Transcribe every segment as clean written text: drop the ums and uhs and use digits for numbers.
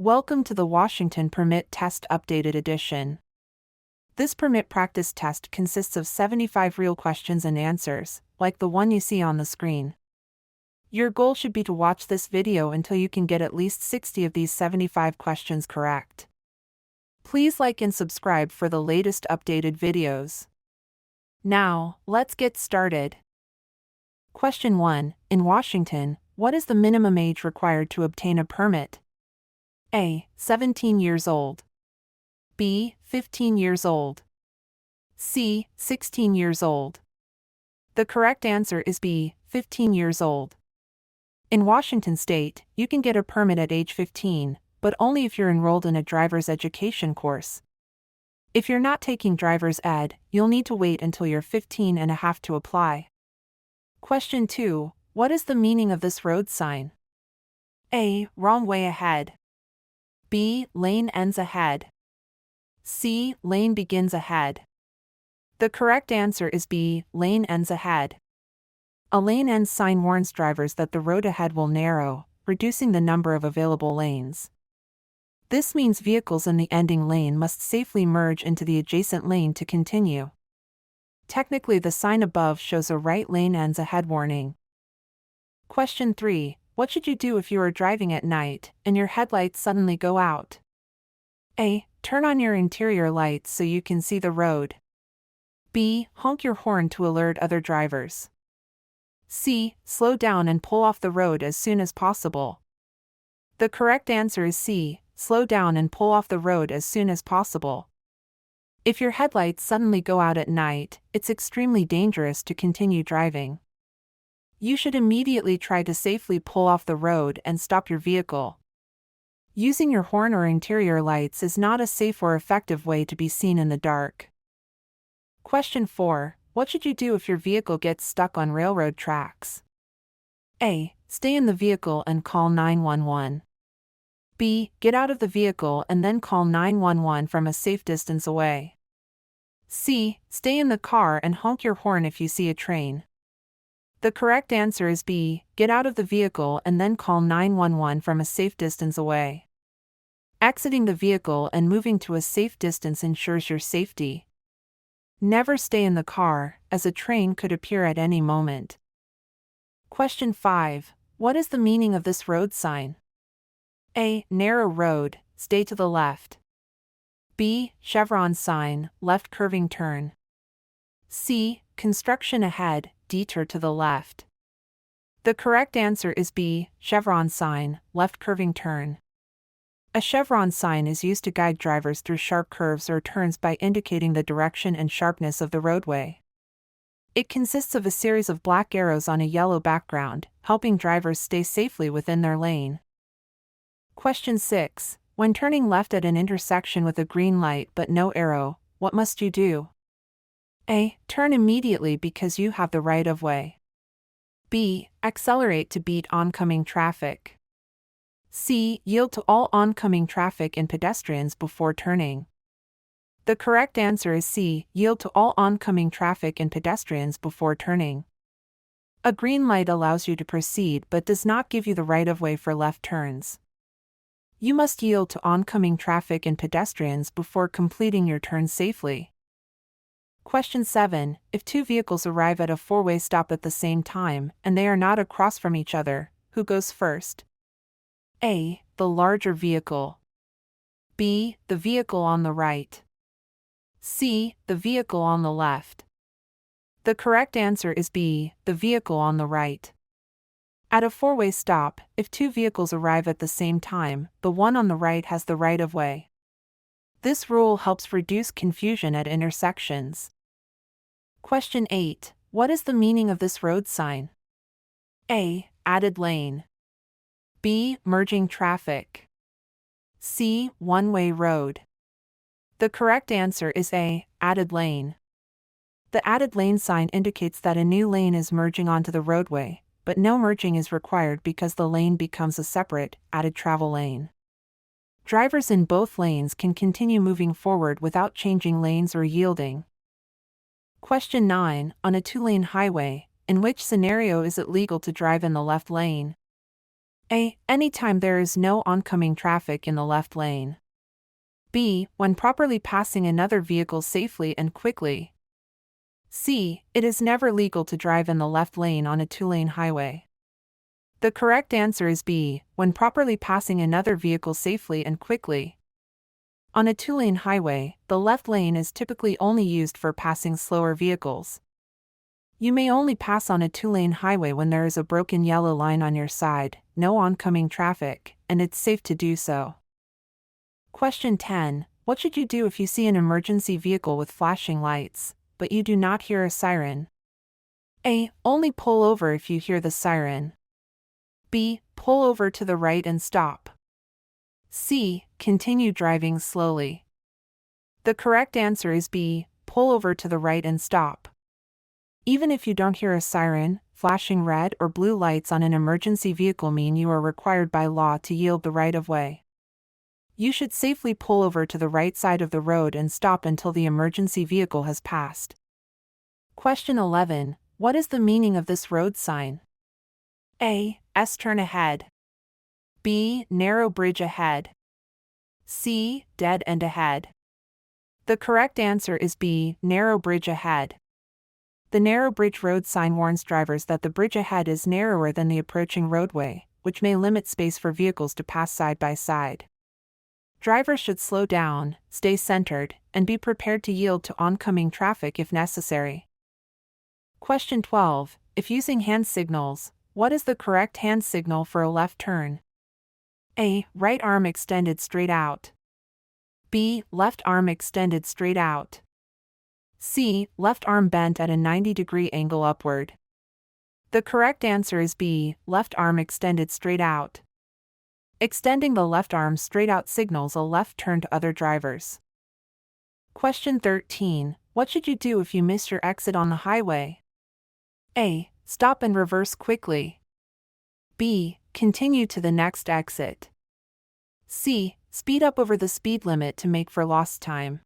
Welcome to the Washington Permit Test Updated Edition. This permit practice test consists of 75 real questions and answers, like the one you see on the screen. Your goal should be to watch this video until you can get at least 60 of these 75 questions correct. Please like and subscribe for the latest updated videos. Now, let's get started. Question 1. In Washington, what is the minimum age required to obtain a permit? A. 17 years old. B. 15 years old. C. 16 years old. The correct answer is B. 15 years old. In Washington state, you can get a permit at age 15, but only if you're enrolled in a driver's education course. If you're not taking driver's ed, you'll need to wait until you're 15 and a half to apply. Question 2. What is the meaning of this road sign? A. Wrong way ahead. B. Lane ends ahead. C. Lane begins ahead. The correct answer is B. Lane ends ahead. A lane ends sign warns drivers that the road ahead will narrow, reducing the number of available lanes. This means vehicles in the ending lane must safely merge into the adjacent lane to continue. Technically, the sign above shows a right lane ends ahead warning. Question 3. What should you do if you are driving at night and your headlights suddenly go out? A. Turn on your interior lights so you can see the road. B. Honk your horn to alert other drivers. C. Slow down and pull off the road as soon as possible. The correct answer is C. Slow down and pull off the road as soon as possible. If your headlights suddenly go out at night, it's extremely dangerous to continue driving. You should immediately try to safely pull off the road and stop your vehicle. Using your horn or interior lights is not a safe or effective way to be seen in the dark. Question 4. What should you do if your vehicle gets stuck on railroad tracks? A. Stay in the vehicle and call 911. B. Get out of the vehicle and then call 911 from a safe distance away. C. Stay in the car and honk your horn if you see a train. The correct answer is B. Get out of the vehicle and then call 911 from a safe distance away. Exiting the vehicle and moving to a safe distance ensures your safety. Never stay in the car, as a train could appear at any moment. Question 5. What is the meaning of this road sign? A. Narrow road, stay to the left. B. Chevron sign, left curving turn. C. Construction ahead, detour to the left. The correct answer is B. Chevron sign, left curving turn. A chevron sign is used to guide drivers through sharp curves or turns by indicating the direction and sharpness of the roadway. It consists of a series of black arrows on a yellow background, helping drivers stay safely within their lane. Question 6. When turning left at an intersection with a green light but no arrow, what must you do? A. Turn immediately because you have the right of way. B. Accelerate to beat oncoming traffic. C. Yield to all oncoming traffic and pedestrians before turning. The correct answer is C. Yield to all oncoming traffic and pedestrians before turning. A green light allows you to proceed but does not give you the right of way for left turns. You must yield to oncoming traffic and pedestrians before completing your turn safely. Question 7. If two vehicles arrive at a four-way stop at the same time, and they are not across from each other, who goes first? A. The larger vehicle. B. The vehicle on the right. C. The vehicle on the left. The correct answer is B. The vehicle on the right. At a four-way stop, if two vehicles arrive at the same time, the one on the right has the right of way. This rule helps reduce confusion at intersections. Question 8. What is the meaning of this road sign? A. Added lane. B. Merging traffic. C. One-way road. The correct answer is A. Added lane. The added lane sign indicates that a new lane is merging onto the roadway, but no merging is required because the lane becomes a separate, added travel lane. Drivers in both lanes can continue moving forward without changing lanes or yielding. Question 9. On a two-lane highway, in which scenario is it legal to drive in the left lane? A. Anytime there is no oncoming traffic in the left lane. B. When properly passing another vehicle safely and quickly. C. It is never legal to drive in the left lane on a two-lane highway. The correct answer is B. When properly passing another vehicle safely and quickly. On a two-lane highway, the left lane is typically only used for passing slower vehicles. You may only pass on a two-lane highway when there is a broken yellow line on your side, no oncoming traffic, and it's safe to do so. Question 10. What should you do if you see an emergency vehicle with flashing lights, but you do not hear a siren? A. Only pull over if you hear the siren. B. Pull over to the right and stop. C. Continue driving slowly. The correct answer is B. Pull over to the right and stop. Even if you don't hear a siren, flashing red or blue lights on an emergency vehicle mean you are required by law to yield the right-of-way. You should safely pull over to the right side of the road and stop until the emergency vehicle has passed. Question 11. What is the meaning of this road sign? A. S-turn ahead. B. Narrow bridge ahead. C. Dead end ahead. The correct answer is B. Narrow bridge ahead. The narrow bridge road sign warns drivers that the bridge ahead is narrower than the approaching roadway, which may limit space for vehicles to pass side by side. Drivers should slow down, stay centered, and be prepared to yield to oncoming traffic if necessary. Question 12. If using hand signals, what is the correct hand signal for a left turn? A. Right arm extended straight out. B. Left arm extended straight out. C. Left arm bent at a 90-degree angle upward. The correct answer is B. Left arm extended straight out. Extending the left arm straight out signals a left turn to other drivers. Question 13. What should you do if you miss your exit on the highway? A. Stop and reverse quickly. B. Continue to the next exit. C. Speed up over the speed limit to make for lost time.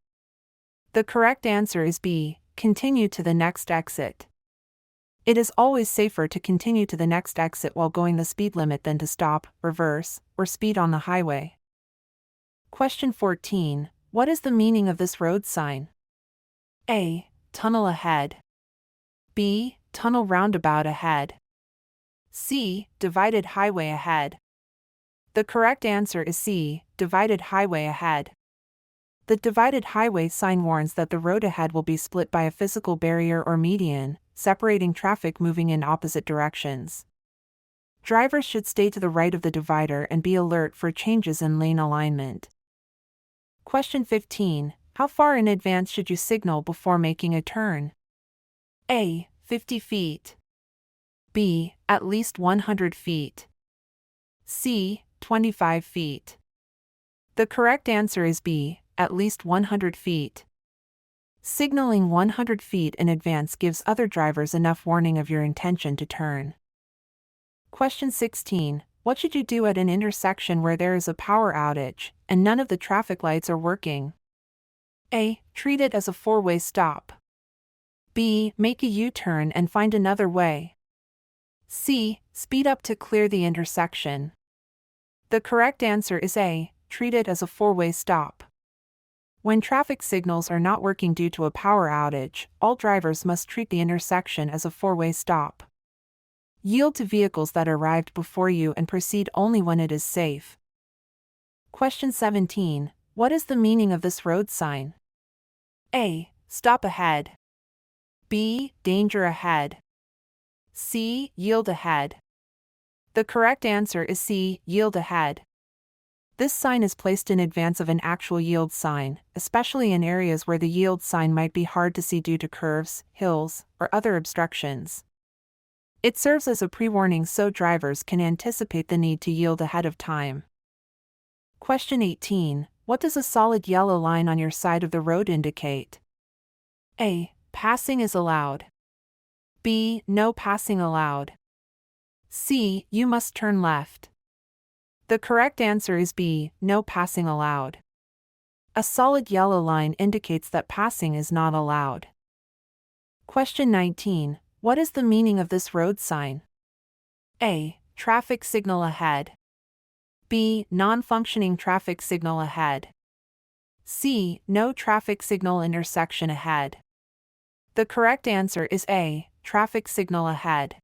The correct answer is B. Continue to the next exit. It is always safer to continue to the next exit while going the speed limit than to stop, reverse, or speed on the highway. Question 14. What is the meaning of this road sign? A. Tunnel ahead. B. Tunnel roundabout ahead. C. Divided highway ahead. The correct answer is C. Divided highway ahead. The divided highway sign warns that the road ahead will be split by a physical barrier or median, separating traffic moving in opposite directions. Drivers should stay to the right of the divider and be alert for changes in lane alignment. Question 15. How far in advance should you signal before making a turn? A. 50 feet. B. At least 100 feet. C. 25 feet. The correct answer is B. At least 100 feet. Signaling 100 feet in advance gives other drivers enough warning of your intention to turn. Question 16. What should you do at an intersection where there is a power outage and none of the traffic lights are working? A. Treat it as a four-way stop. B. Make a U-turn and find another way. C. Speed up to clear the intersection. The correct answer is A. Treat it as a four-way stop. When traffic signals are not working due to a power outage, all drivers must treat the intersection as a four-way stop. Yield to vehicles that arrived before you and proceed only when it is safe. Question 17. What is the meaning of this road sign? A. Stop ahead. B. Danger ahead. C. Yield ahead. The correct answer is C. Yield ahead. This sign is placed in advance of an actual yield sign, especially in areas where the yield sign might be hard to see due to curves, hills, or other obstructions. It serves as a pre-warning so drivers can anticipate the need to yield ahead of time. Question 18. What does a solid yellow line on your side of the road indicate? A. Passing is allowed. B. No passing allowed. C. You must turn left. The correct answer is B. No passing allowed. A solid yellow line indicates that passing is not allowed. Question 19. What is the meaning of this road sign? A. traffic signal ahead. B. Non-functioning traffic signal ahead. C. No traffic signal intersection ahead. The correct answer is A. Traffic signal ahead.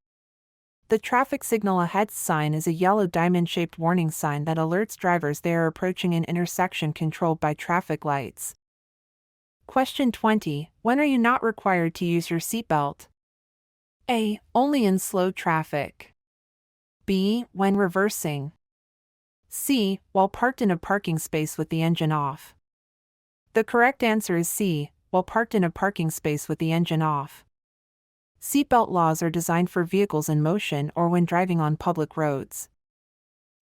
The traffic signal ahead sign is a yellow diamond-shaped warning sign that alerts drivers they are approaching an intersection controlled by traffic lights. Question 20. When are you not required to use your seatbelt? A. Only in slow traffic. B. When reversing. C. While parked in a parking space with the engine off. The correct answer is C. While parked in a parking space with the engine off. Seatbelt laws are designed for vehicles in motion or when driving on public roads.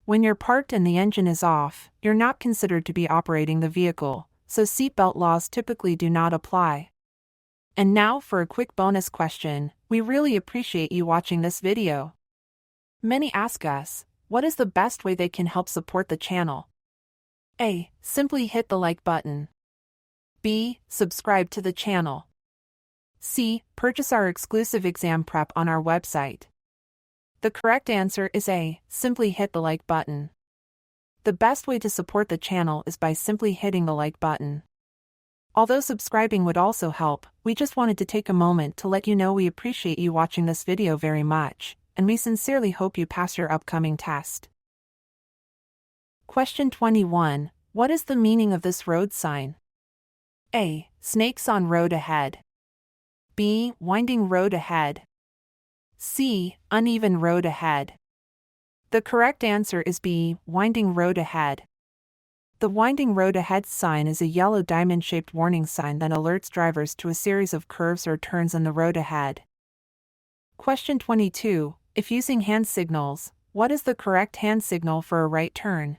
When you're parked and the engine is off, you're not considered to be operating the vehicle, so seatbelt laws typically do not apply. And now for a quick bonus question. We really appreciate you watching this video. Many ask us, what is the best way they can help support the channel? A. Simply hit the like button. B. Subscribe to the channel. C. Purchase our exclusive exam prep on our website. The correct answer is A. Simply hit the like button. The best way to support the channel is by simply hitting the like button. Although subscribing would also help, we just wanted to take a moment to let you know we appreciate you watching this video very much, and we sincerely hope you pass your upcoming test. Question 21. What is the meaning of this road sign? A. Snakes on road ahead. B. Winding road ahead. C. Uneven road ahead. The correct answer is B. Winding road ahead. The winding road ahead sign is a yellow diamond-shaped warning sign that alerts drivers to a series of curves or turns on the road ahead. Question 22. If using hand signals, what is the correct hand signal for a right turn?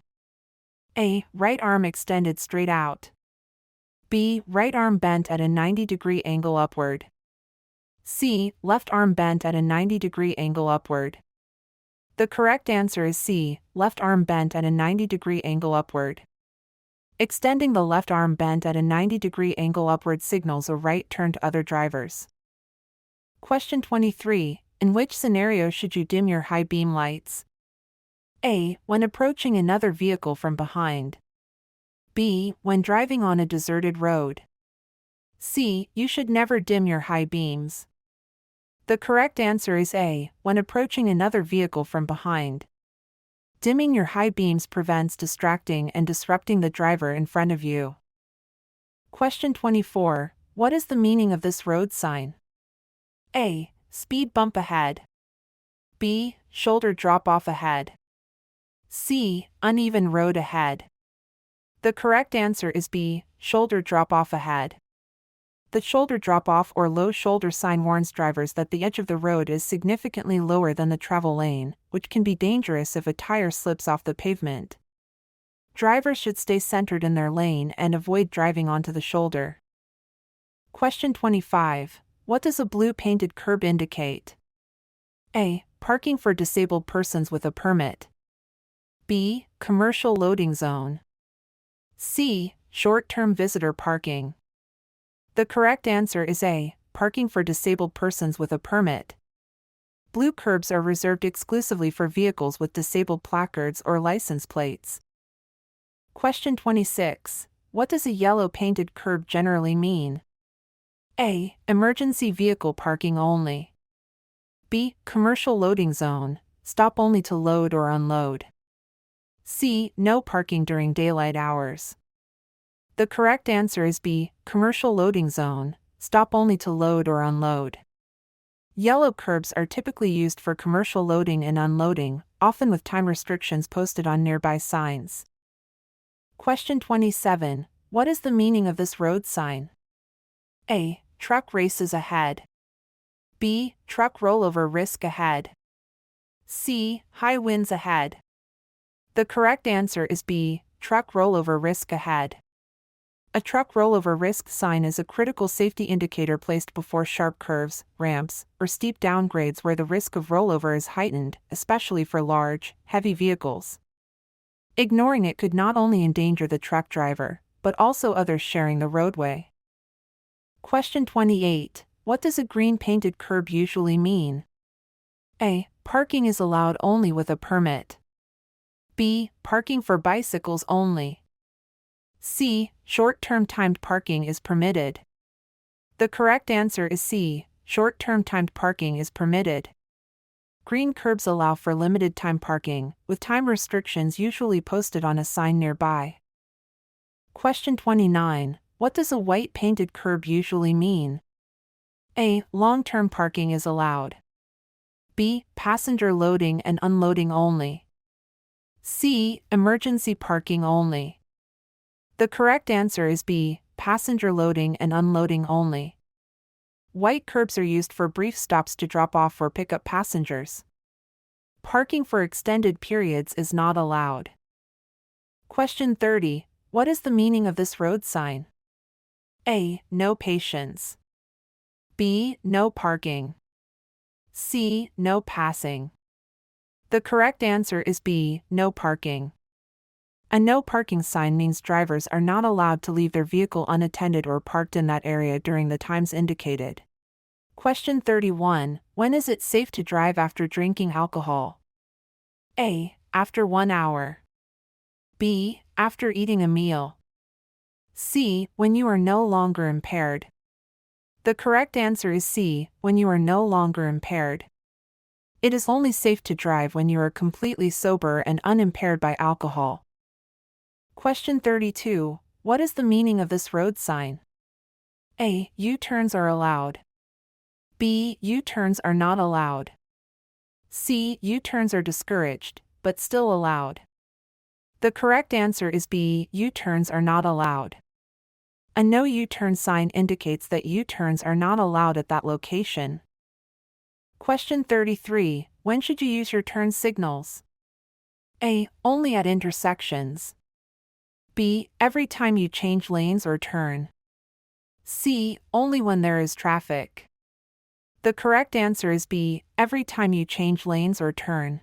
A. Right arm extended straight out. B. Right arm bent at a 90-degree angle upward. C. Left arm bent at a 90-degree angle upward. The correct answer is C. Left arm bent at a 90-degree angle upward. Extending the left arm bent at a 90-degree angle upward signals a right turn to other drivers. Question 23. In which scenario should you dim your high beam lights? A. When approaching another vehicle from behind. B. When driving on a deserted road. C. You should never dim your high beams. The correct answer is A. When approaching another vehicle from behind. Dimming your high beams prevents distracting and disrupting the driver in front of you. Question 24. What is the meaning of this road sign? A. Speed bump ahead. B. Shoulder drop off ahead. C. Uneven road ahead. The correct answer is B. Shoulder drop off ahead. The shoulder drop-off or low shoulder sign warns drivers that the edge of the road is significantly lower than the travel lane, which can be dangerous if a tire slips off the pavement. Drivers should stay centered in their lane and avoid driving onto the shoulder. Question 25. What does a blue painted curb indicate? A. Parking for disabled persons with a permit. B. Commercial loading zone. C. Short-term visitor parking. The correct answer is A. Parking for disabled persons with a permit. Blue curbs are reserved exclusively for vehicles with disabled placards or license plates. Question 26. What does a yellow painted curb generally mean? A. Emergency vehicle parking only. B. Commercial loading zone, stop only to load or unload. C. No parking during daylight hours. The correct answer is B. Commercial loading zone, stop only to load or unload. Yellow curbs are typically used for commercial loading and unloading, often with time restrictions posted on nearby signs. Question 27. What is the meaning of this road sign? A. Truck races ahead. B. Truck rollover risk ahead. C. High winds ahead. The correct answer is B. Truck rollover risk ahead. A truck rollover risk sign is a critical safety indicator placed before sharp curves, ramps, or steep downgrades where the risk of rollover is heightened, especially for large, heavy vehicles. Ignoring it could not only endanger the truck driver, but also others sharing the roadway. Question 28. What does a green painted curb usually mean? A. Parking is allowed only with a permit. B. Parking for bicycles only. C. Short-term timed parking is permitted. The correct answer is C. Short-term timed parking is permitted. Green curbs allow for limited time parking, with time restrictions usually posted on a sign nearby. Question 29. What does a white painted curb usually mean? A. Long-term parking is allowed. B. Passenger loading and unloading only. C. Emergency parking only. The correct answer is B. Passenger loading and unloading only. White curbs are used for brief stops to drop off or pick up passengers. Parking for extended periods is not allowed. Question 30. What is the meaning of this road sign? A. No patience. B. No parking. C. No passing. The correct answer is B. No parking. A no parking sign means drivers are not allowed to leave their vehicle unattended or parked in that area during the times indicated. Question 31. When is it safe to drive after drinking alcohol? A. After 1 hour. B. After eating a meal. C. When you are no longer impaired. The correct answer is C. When you are no longer impaired. It is only safe to drive when you are completely sober and unimpaired by alcohol. Question 32. What is the meaning of this road sign? A. U-turns are allowed. B. U-turns are not allowed. C. U-turns are discouraged, but still allowed. The correct answer is B. U-turns are not allowed. A no U-turn sign indicates that U-turns are not allowed at that location. Question 33. When should you use your turn signals? A. Only at intersections. B. Every time you change lanes or turn. C. Only when there is traffic. The correct answer is B. Every time you change lanes or turn.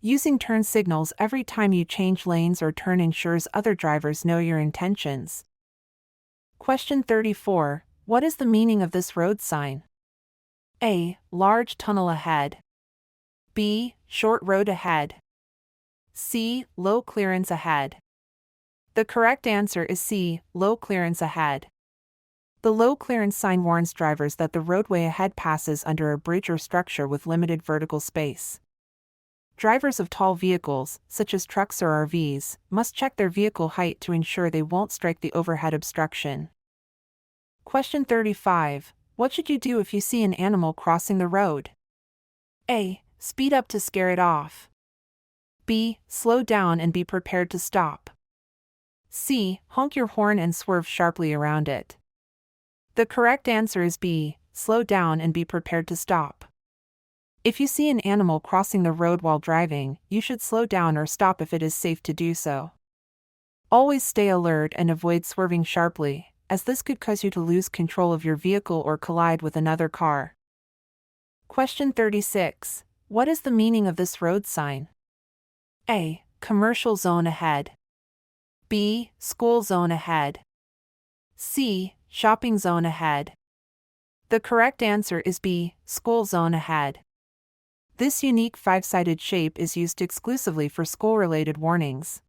Using turn signals every time you change lanes or turn ensures other drivers know your intentions. Question 34. What is the meaning of this road sign? A. Large tunnel ahead. B. Short road ahead. C. Low clearance ahead. The correct answer is C. Low clearance ahead. The low clearance sign warns drivers that the roadway ahead passes under a bridge or structure with limited vertical space. Drivers of tall vehicles, such as trucks or RVs, must check their vehicle height to ensure they won't strike the overhead obstruction. Question 35. What should you do if you see an animal crossing the road? A. Speed up to scare it off. B. Slow down and be prepared to stop. C. Honk your horn and swerve sharply around it. The correct answer is B. Slow down and be prepared to stop. If you see an animal crossing the road while driving, you should slow down or stop if it is safe to do so. Always stay alert and avoid swerving sharply, as this could cause you to lose control of your vehicle or collide with another car. Question 36. What is the meaning of this road sign? A. Commercial zone ahead. B. School zone ahead. C. Shopping zone ahead. The correct answer is B. School zone ahead. This unique five-sided shape is used exclusively for school-related warnings.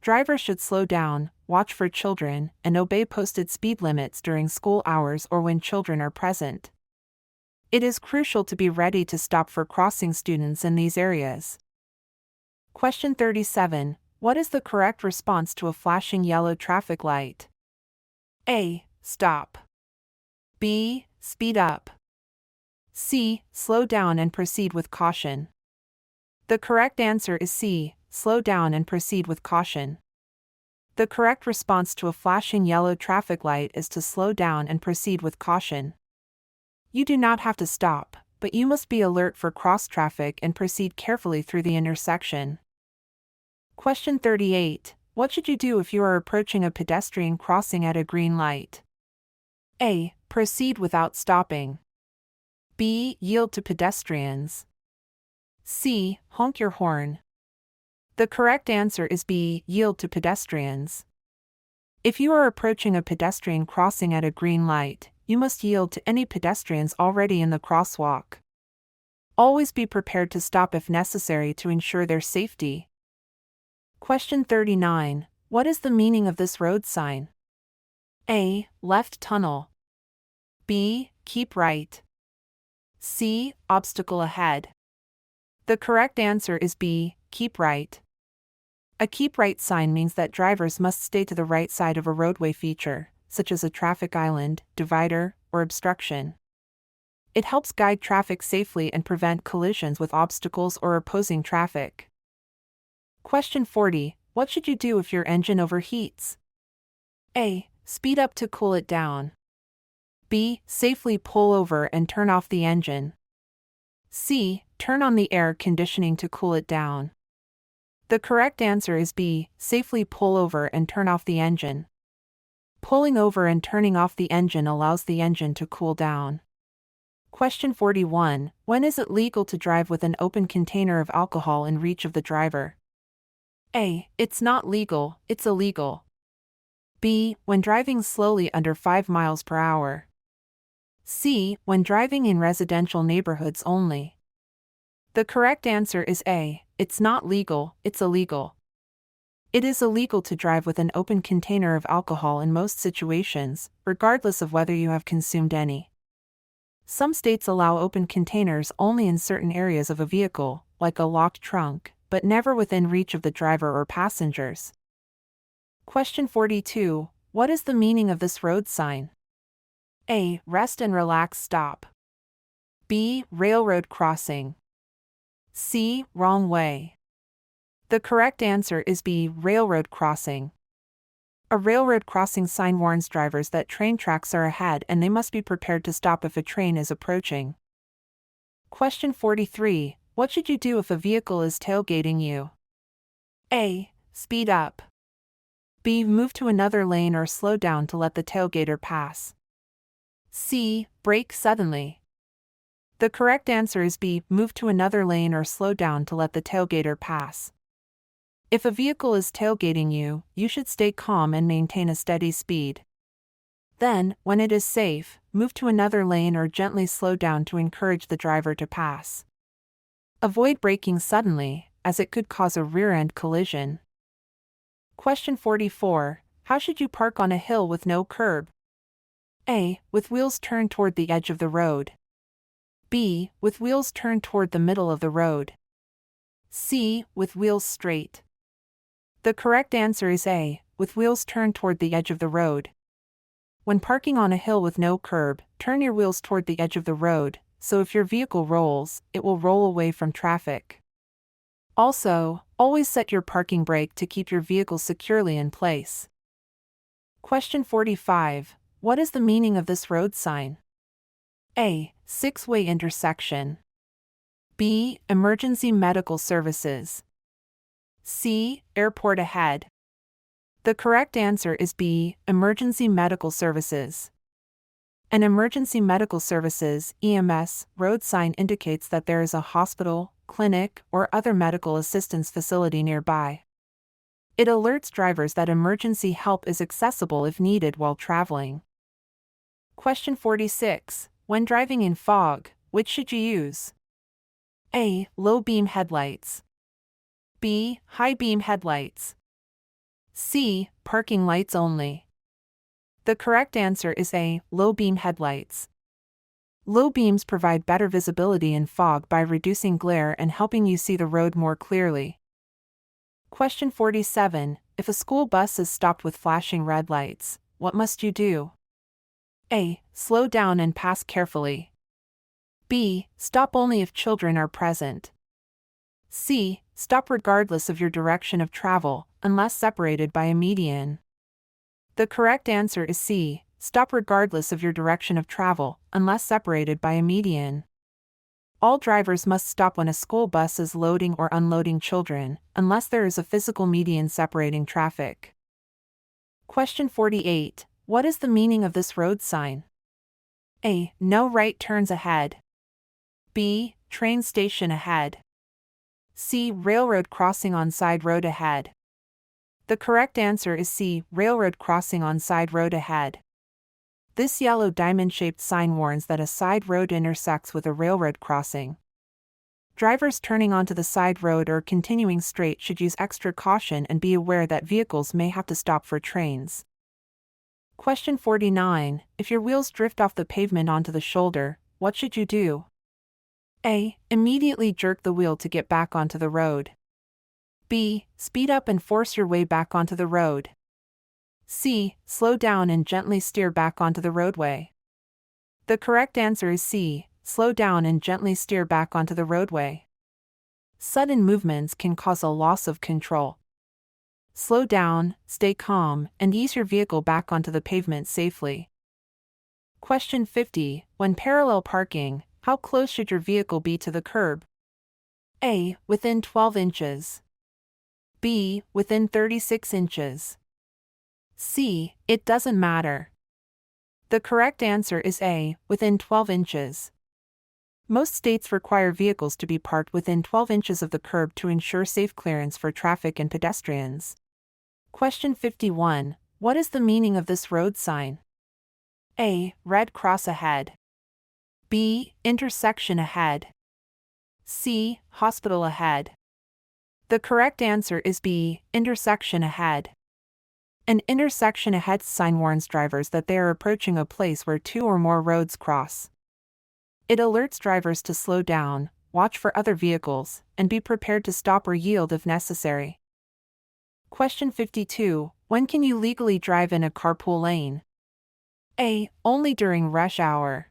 Drivers should slow down, watch for children, and obey posted speed limits during school hours or when children are present. It is crucial to be ready to stop for crossing students in these areas. Question 37. What is the correct response to a flashing yellow traffic light? A. Stop. B. Speed up. C. Slow down and proceed with caution. The correct answer is C. Slow down and proceed with caution. The correct response to a flashing yellow traffic light is to slow down and proceed with caution. You do not have to stop, but you must be alert for cross traffic and proceed carefully through the intersection. Question 38. What should you do if you are approaching a pedestrian crossing at a green light? A. Proceed without stopping. B. Yield to pedestrians. C. Honk your horn. The correct answer is B. Yield to pedestrians. If you are approaching a pedestrian crossing at a green light, you must yield to any pedestrians already in the crosswalk. Always be prepared to stop if necessary to ensure their safety. Question 39. What is the meaning of this road sign? A. Left tunnel. B. Keep right. C. Obstacle ahead. The correct answer is B. Keep right. A keep right sign means that drivers must stay to the right side of a roadway feature, such as a traffic island, divider, or obstruction. It helps guide traffic safely and prevent collisions with obstacles or opposing traffic. Question 40. What should you do if your engine overheats? A. Speed up to cool it down. B. Safely pull over and turn off the engine. C. Turn on the air conditioning to cool it down. The correct answer is B. Safely pull over and turn off the engine. Pulling over and turning off the engine allows the engine to cool down. Question 41. When is it legal to drive with an open container of alcohol in reach of the driver? A. It's not legal, it's illegal. B. When driving slowly under 5 miles per hour. C. When driving in residential neighborhoods only. The correct answer is A. It's not legal, it's illegal. It is illegal to drive with an open container of alcohol in most situations, regardless of whether you have consumed any. Some states allow open containers only in certain areas of a vehicle, like a locked trunk, but never within reach of the driver or passengers. Question 42. What is the meaning of this road sign? A. Rest and relax stop. B. Railroad crossing. C. Wrong way. The correct answer is B. Railroad crossing. A railroad crossing sign warns drivers that train tracks are ahead and they must be prepared to stop if a train is approaching. Question 43. What should you do if a vehicle is tailgating you? A. Speed up. B. Move to another lane or slow down to let the tailgater pass. C. Brake suddenly. The correct answer is B. Move to another lane or slow down to let the tailgater pass. If a vehicle is tailgating you, you should stay calm and maintain a steady speed. Then, when it is safe, move to another lane or gently slow down to encourage the driver to pass. Avoid braking suddenly, as it could cause a rear-end collision. Question 44. How should you park on a hill with no curb? A. With wheels turned toward the edge of the road. B. With wheels turned toward the middle of the road. C. With wheels straight. The correct answer is A. With wheels turned toward the edge of the road. When parking on a hill with no curb, turn your wheels toward the edge of the road, so if your vehicle rolls, it will roll away from traffic. Also, always set your parking brake to keep your vehicle securely in place. Question 45. What is the meaning of this road sign? A. 6-way intersection. B. Emergency medical services. C. Airport ahead. The correct answer is B. Emergency medical services. An emergency medical services (EMS) road sign indicates that there is a hospital, clinic, or other medical assistance facility nearby. It alerts drivers that emergency help is accessible if needed while traveling. Question 46. When driving in fog, which should you use? A. Low beam headlights. B. High beam headlights. C. Parking lights only. The correct answer is A. Low beam headlights. Low beams provide better visibility in fog by reducing glare and helping you see the road more clearly. Question 47. If a school bus is stopped with flashing red lights, what must you do? A. Slow down and pass carefully. B. Stop only if children are present. C. Stop regardless of your direction of travel, unless separated by a median. The correct answer is C. Stop regardless of your direction of travel, unless separated by a median. All drivers must stop when a school bus is loading or unloading children, unless there is a physical median separating traffic. Question 48. What is the meaning of this road sign? A. No right turns ahead. B. Train station ahead. C. Railroad crossing on side road ahead. The correct answer is C. Railroad crossing on side road ahead. This yellow diamond-shaped sign warns that a side road intersects with a railroad crossing. Drivers turning onto the side road or continuing straight should use extra caution and be aware that vehicles may have to stop for trains. Question 49. If your wheels drift off the pavement onto the shoulder, what should you do? A. Immediately jerk the wheel to get back onto the road. B. Speed up and force your way back onto the road. C. Slow down and gently steer back onto the roadway. The correct answer is C. Slow down and gently steer back onto the roadway. Sudden movements can cause a loss of control. Slow down, stay calm, and ease your vehicle back onto the pavement safely. Question 50. When parallel parking, how close should your vehicle be to the curb? A. Within 12 inches. B. Within 36 inches. C. It doesn't matter. The correct answer is A. Within 12 inches. Most states require vehicles to be parked within 12 inches of the curb to ensure safe clearance for traffic and pedestrians. Question 51. What is the meaning of this road sign? A. Red cross ahead. B. Intersection ahead. C. Hospital ahead. The correct answer is B. Intersection ahead. An intersection ahead sign warns drivers that they are approaching a place where two or more roads cross. It alerts drivers to slow down, watch for other vehicles, and be prepared to stop or yield if necessary. Question 52. When can you legally drive in a carpool lane? A. Only during rush hour.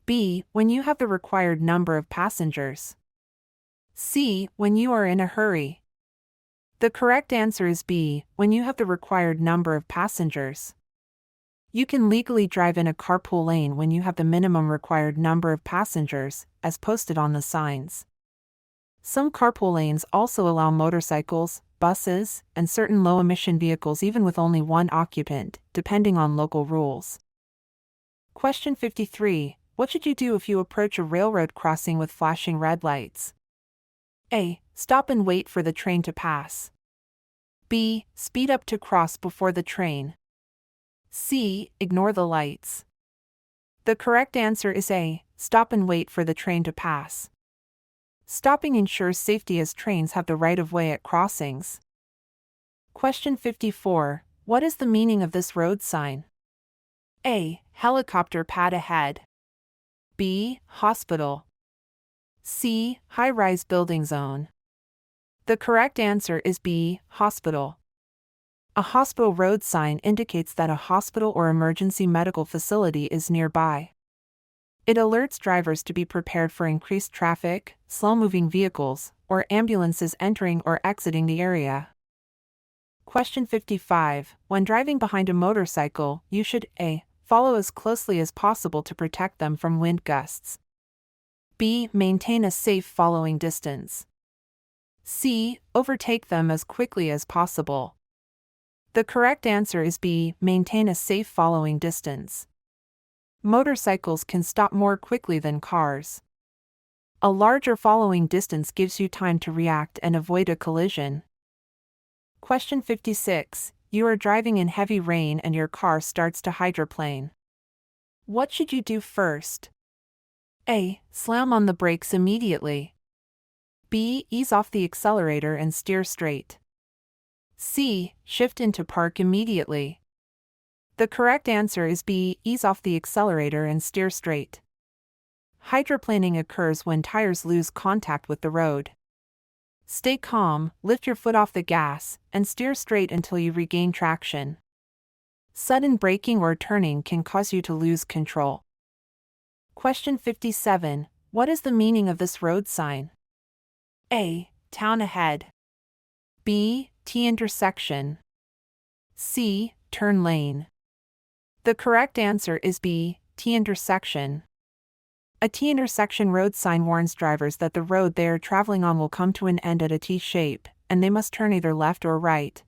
B. When you have the required number of passengers. C. When you are in a hurry. The correct answer is B. When you have the required number of passengers. You can legally drive in a carpool lane when you have the minimum required number of passengers, as posted on the signs. Some carpool lanes also allow motorcycles, buses, and certain low-emission vehicles even with only one occupant, depending on local rules. Question 53. What should you do if you approach a railroad crossing with flashing red lights? A. Stop and wait for the train to pass. B. Speed up to cross before the train. C. Ignore the lights. The correct answer is A. Stop and wait for the train to pass. Stopping ensures safety as trains have the right-of-way at crossings. Question 54. What is the meaning of this road sign? A. Helicopter pad ahead. B. Hospital. C. High-rise building zone. The correct answer is B. Hospital. A hospital road sign indicates that a hospital or emergency medical facility is nearby. It alerts drivers to be prepared for increased traffic, slow-moving vehicles, or ambulances entering or exiting the area. Question 55. When driving behind a motorcycle, you should A. Follow as closely as possible to protect them from wind gusts. B. Maintain a safe following distance. C. Overtake them as quickly as possible. The correct answer is B. Maintain a safe following distance. Motorcycles can stop more quickly than cars. A larger following distance gives you time to react and avoid a collision. Question 56. You are driving in heavy rain and your car starts to hydroplane. What should you do first? A. Slam on the brakes immediately. B. Ease off the accelerator and steer straight. C. Shift into park immediately. The correct answer is B. Ease off the accelerator and steer straight. Hydroplaning occurs when tires lose contact with the road. Stay calm, lift your foot off the gas, and steer straight until you regain traction. Sudden braking or turning can cause you to lose control. Question 57. What is the meaning of this road sign? A. Town ahead. B. T intersection. C. Turn lane. The correct answer is B. T intersection. A T intersection road sign warns drivers that the road they are traveling on will come to an end at a T shape, and they must turn either left or right.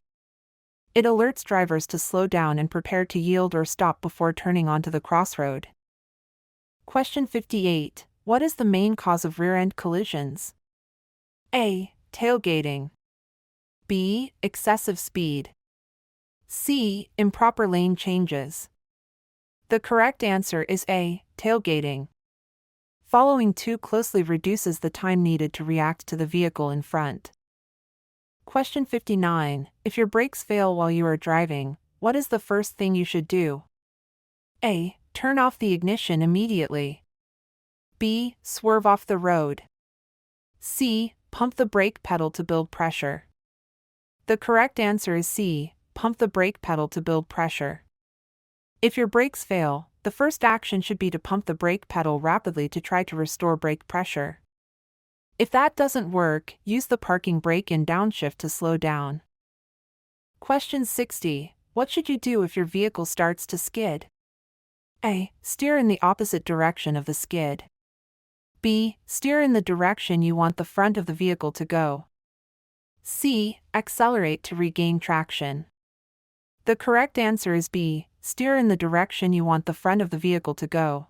It alerts drivers to slow down and prepare to yield or stop before turning onto the crossroad. Question 58. What is the main cause of rear-end collisions? A. Tailgating. B. Excessive speed. C. Improper lane changes. The correct answer is A. Tailgating. Following too closely reduces the time needed to react to the vehicle in front. Question 59. If your brakes fail while you are driving, what is the first thing you should do? A. Turn off the ignition immediately. B. Swerve off the road. C. Pump the brake pedal to build pressure. The correct answer is C. Pump the brake pedal to build pressure. If your brakes fail, the first action should be to pump the brake pedal rapidly to try to restore brake pressure. If that doesn't work, use the parking brake and downshift to slow down. Question 60. What should you do if your vehicle starts to skid? A. Steer in the opposite direction of the skid. B. Steer in the direction you want the front of the vehicle to go. C. Accelerate to regain traction. The correct answer is B. Steer in the direction you want the front of the vehicle to go.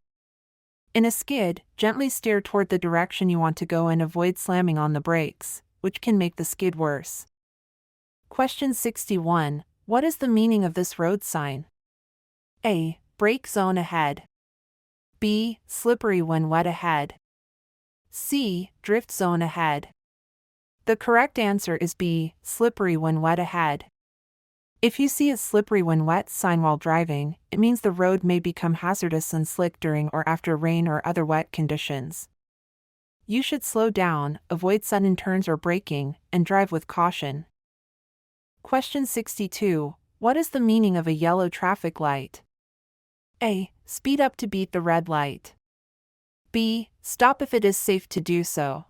In a skid, gently steer toward the direction you want to go and avoid slamming on the brakes, which can make the skid worse. Question 61. What is the meaning of this road sign? A. Brake zone ahead. B. Slippery when wet ahead. C. Drift zone ahead. The correct answer is B. Slippery when wet ahead. If you see a slippery when wet sign while driving, it means the road may become hazardous and slick during or after rain or other wet conditions. You should slow down, avoid sudden turns or braking, and drive with caution. Question 62. What is the meaning of a yellow traffic light? A. Speed up to beat the red light. B. Stop if it is safe to do so.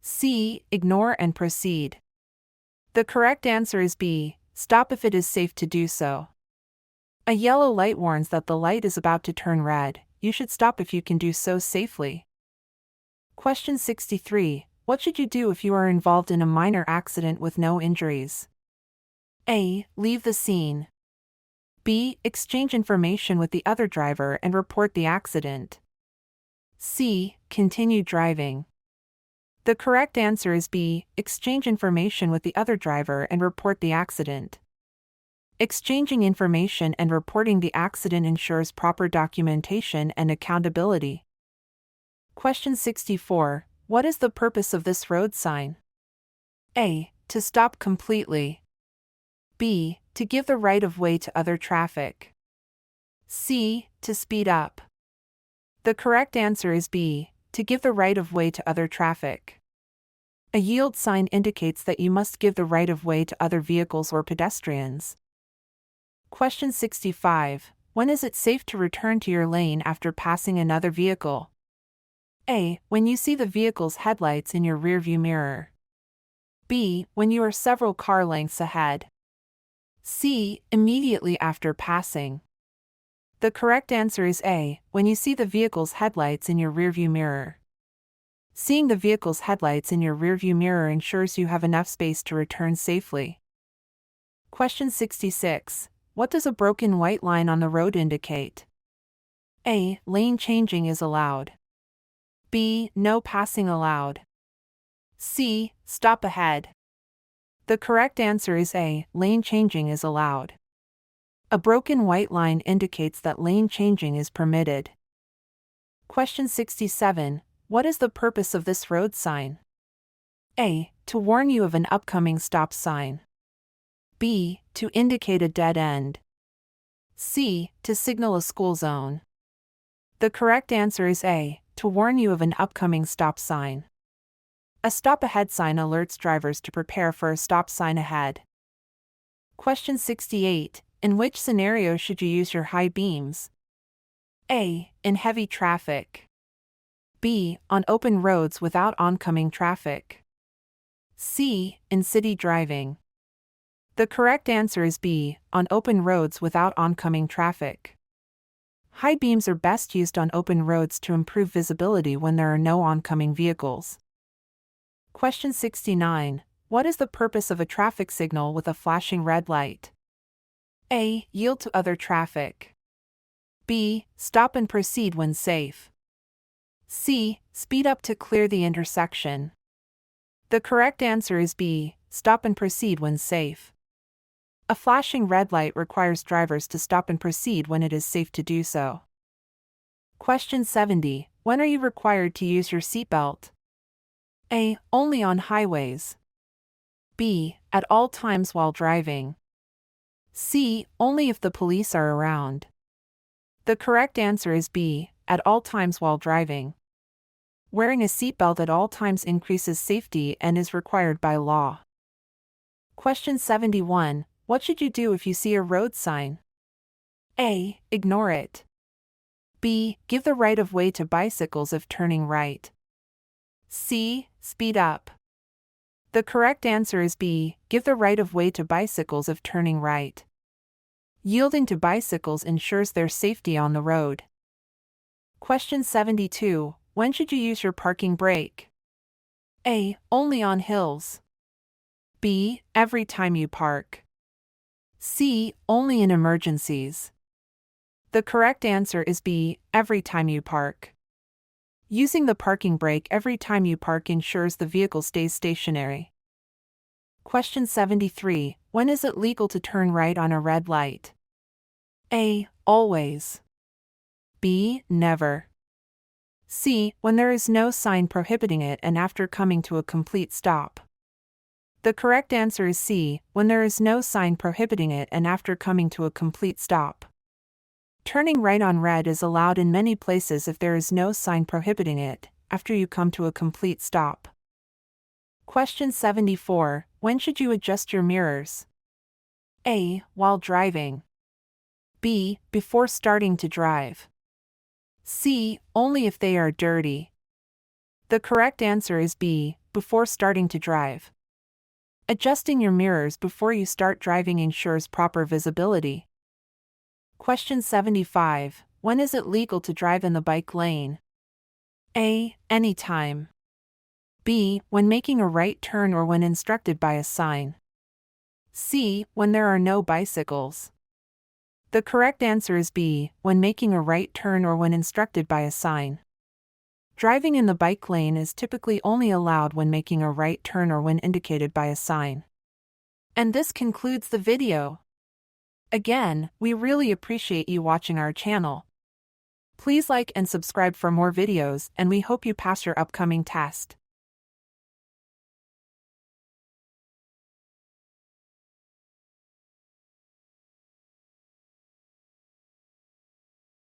C. Ignore and proceed. The correct answer is B. Stop if it is safe to do so. A yellow light warns that the light is about to turn red. You should stop if you can do so safely. Question 63. What should you do if you are involved in a minor accident with no injuries? A. Leave the scene. B. Exchange information with the other driver and report the accident. C. Continue driving. The correct answer is B. Exchange information with the other driver and report the accident. Exchanging information and reporting the accident ensures proper documentation and accountability. Question 64. What is the purpose of this road sign? A. To stop completely. B. To give the right of way to other traffic. C. To speed up. The correct answer is B. To give the right of way to other traffic. A yield sign indicates that you must give the right of way to other vehicles or pedestrians. Question 65. When is it safe to return to your lane after passing another vehicle? A. When you see the vehicle's headlights in your rearview mirror. B. When you are several car lengths ahead. C. Immediately after passing. The correct answer is A. When you see the vehicle's headlights in your rearview mirror. Seeing the vehicle's headlights in your rearview mirror ensures you have enough space to return safely. Question 66. What does a broken white line on the road indicate? A. Lane changing is allowed. B. No passing allowed. C. Stop ahead. The correct answer is A. Lane changing is allowed. A broken white line indicates that lane changing is permitted. Question 67. What is the purpose of this road sign? A. To warn you of an upcoming stop sign. B. To indicate a dead end. C. To signal a school zone. The correct answer is A. To warn you of an upcoming stop sign. A stop ahead sign alerts drivers to prepare for a stop sign ahead. Question 68. In which scenario should you use your high beams? A. In heavy traffic. B. On open roads without oncoming traffic. C. In city driving. The correct answer is B. On open roads without oncoming traffic. High beams are best used on open roads to improve visibility when there are no oncoming vehicles. Question 69. What is the purpose of a traffic signal with a flashing red light? A. Yield to other traffic. B. Stop and proceed when safe. C. Speed up to clear the intersection. The correct answer is B. Stop and proceed when safe. A flashing red light requires drivers to stop and proceed when it is safe to do so. Question 70. When are you required to use your seatbelt? A. Only on highways. B. At all times while driving. C. Only if the police are around. The correct answer is B. At all times while driving. Wearing a seatbelt at all times increases safety and is required by law. Question 71. What should you do if you see a road sign? A. Ignore it. B. Give the right of way to bicycles if turning right. C. Speed up. The correct answer is B. Give the right of way to bicycles if turning right. Yielding to bicycles ensures their safety on the road. Question 72. When should you use your parking brake? A. Only on hills. B. Every time you park. C. Only in emergencies. The correct answer is B. Every time you park. Using the parking brake every time you park ensures the vehicle stays stationary. Question 73. When is it legal to turn right on a red light? A. Always. B. Never. C. When there is no sign prohibiting it and after coming to a complete stop. The correct answer is C. When there is no sign prohibiting it and after coming to a complete stop. Turning right on red is allowed in many places if there is no sign prohibiting it, after you come to a complete stop. Question 74. When should you adjust your mirrors? A. While driving. B. Before starting to drive. C. Only if they are dirty. The correct answer is B. Before starting to drive. Adjusting your mirrors before you start driving ensures proper visibility. Question 75. When is it legal to drive in the bike lane? A. Anytime. B. When making a right turn or when instructed by a sign. C. When there are no bicycles. The correct answer is B. When making a right turn or when instructed by a sign. Driving in the bike lane is typically only allowed when making a right turn or when indicated by a sign. And this concludes the video. Again, we really appreciate you watching our channel. Please like and subscribe for more videos, and we hope you pass your upcoming test.